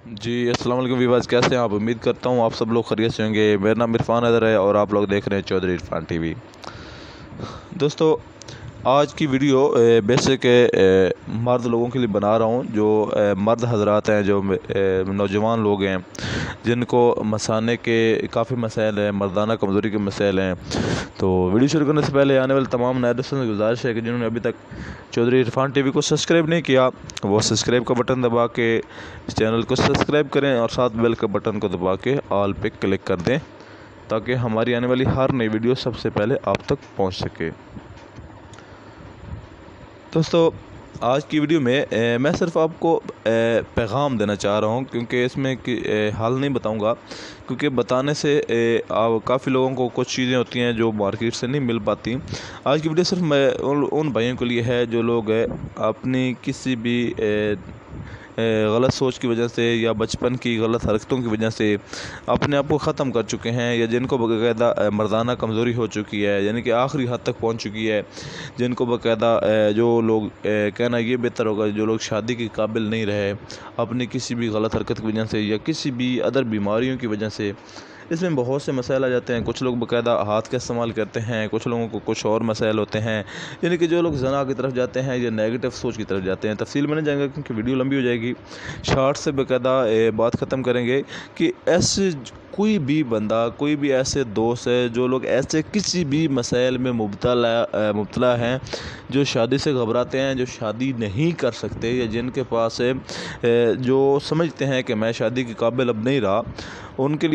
जी अस्सलाम वालेकुम वीवर्स, कैसे हैं आप। उम्मीद करता हूँ आप सब लोग खैरियत से होंगे। मेरा नाम इरफान हैदर है और आप लोग देख रहे हैं चौधरी इरफान टीवी। दोस्तों, आज की वीडियो बेसिक मर्द लोगों के लिए बना रहा हूँ, जो मर्द हजरात हैं, जो नौजवान लोग हैं, जिनको मसाने के काफ़ी मसाइल हैं, मर्दाना कमज़ोरी के मसाइल हैं। तो वीडियो शुरू करने से पहले आने वाले तमाम नए दोस्तों से गुजारिश है कि जिन्होंने अभी तक चौधरी इरफान टीवी को सब्सक्राइब नहीं किया, वो सब्सक्राइब का बटन दबा के इस चैनल को सब्सक्राइब करें और साथ बेल का बटन को दबा के ऑल पे क्लिक कर दें, ताकि हमारी आने वाली हर नई वीडियो सबसे पहले आप तक पहुंच सके। दोस्तों, आज की वीडियो में मैं सिर्फ आपको पैगाम देना चाह रहा हूं, क्योंकि इसमें हाल नहीं बताऊंगा, क्योंकि बताने से काफ़ी लोगों को कुछ चीज़ें होती हैं जो मार्केट से नहीं मिल पाती। आज की वीडियो सिर्फ मैं उन भाइयों के लिए है जो लोग अपनी किसी भी गलत सोच की वजह से या बचपन की गलत हरकतों की वजह से अपने आप को ख़त्म कर चुके हैं, या जिनको बाकायदा मर्दाना कमज़ोरी हो चुकी है, यानी कि आखिरी हद तक पहुंच चुकी है, जिनको बाकायदा जो लोग कहना ये बेहतर होगा, जो लोग शादी के काबिल नहीं रहे अपनी किसी भी गलत हरकत की वजह से या किसी भी अदर बीमारियों की वजह से। इसमें बहुत से मसाइल आ जाते हैं। कुछ लोग बाकायदा हाथ का इस्तेमाल करते हैं, कुछ लोगों को कुछ और मसाइल होते हैं, यानी कि जो लोग ज़ना की तरफ जाते हैं या नेगेटिव सोच की तरफ जाते हैं। तफसील में नहीं जाएंगे क्योंकि वीडियो लंबी हो जाएगी। शॉर्ट से बाकायदा बात ख़त्म करेंगे कि ऐसे कोई भी बंदा, कोई भी ऐसे दोस्त है जो लोग ऐसे किसी भी मसाइल में मुब्तला हैं, जो शादी से घबराते हैं, जो शादी नहीं कर सकते, या जिनके पास जो समझते हैं कि मैं शादी के काबिल अब नहीं रहा, उनके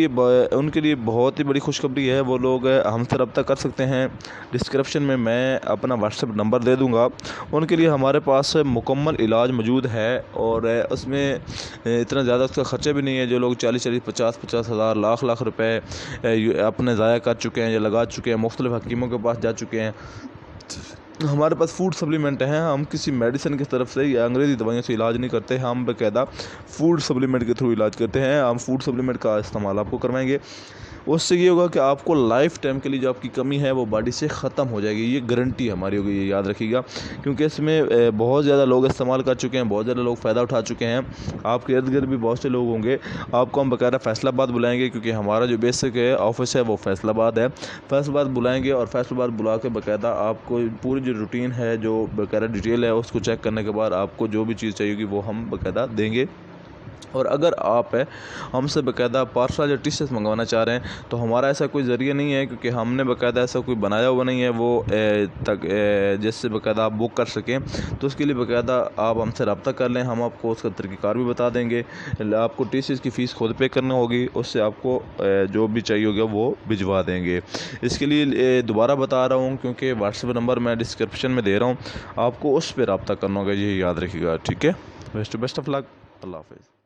लिए बहुत ही बड़ी खुशखबरी है। वो लोग हमसे रब्ता कर सकते हैं। डिस्क्रिप्शन में मैं अपना व्हाट्सएप नंबर दे दूंगा। उनके लिए हमारे पास मुकम्मल इलाज मौजूद है, और उसमें इतना ज़्यादा उसका ख़र्चा भी नहीं है। जो लोग 40-40, 50-50 हज़ार, लाख रुपए अपने ज़ाया कर चुके हैं या लगा चुके हैं, मुख्तलिफ़ हकीमों के पास जा चुके हैं। हमारे पास फूड सप्लीमेंट हैं। हम किसी मेडिसिन की तरफ से या अंग्रेज़ी दवाइयों से इलाज नहीं करते। हम बाकायदा फूड सप्लीमेंट के थ्रू इलाज करते हैं। हम फूड सप्लीमेंट का इस्तेमाल आपको करवाएंगे। उससे ये होगा कि आपको लाइफ टाइम के लिए जो आपकी कमी है वो बॉडी से ख़त्म हो जाएगी। ये गारंटी हमारी होगी, ये याद रखिएगा, क्योंकि इसमें बहुत ज़्यादा लोग इस्तेमाल कर चुके हैं, बहुत ज़्यादा लोग फ़ायदा उठा चुके हैं। आपके इर्द गिर्द भी बहुत से लोग होंगे। आपको हम बाकायदा फैसलाबाद बुलाएंगे, क्योंकि हमारा जो बेसिक ऑफिस है वो फैसलाबाद है। फैसलाबाद बुलाएंगे और फैसलाबाद बुला के बाकायदा आपको पूरी जो रूटीन है, जो बाकायदा डिटेल है, उसको चेक करने के बाद आपको जो भी चीज़ चाहिए होगी वो हम बाकायदा देंगे। और अगर आप हमसे बाकायदा पार्सल या टी शर्ट मंगवाना चाह रहे हैं तो हमारा ऐसा कोई ज़रिया नहीं है, क्योंकि हमने बाकायदा ऐसा कोई बनाया हुआ नहीं है वो जिससे बाकायदा आप बुक कर सकें। तो उसके लिए बाकायदा आप हमसे रब्ता कर लें, हम आपको उसका तरीक़ाकार भी बता देंगे। आपको टी शर्ट की फ़ीस खुद पे करनी होगी, उससे आपको जो भी चाहिए होगा वो भिजवा देंगे। इसके लिए दोबारा बता रहा हूँ, क्योंकि व्हाट्सएप नंबर मैं डिस्क्रिप्शन में दे रहा हूँ, आपको उस पर रब्ता करना होगा, ये याद रखिएगा, ठीक है। Best of luck. अल्लाह हाफ़िज़।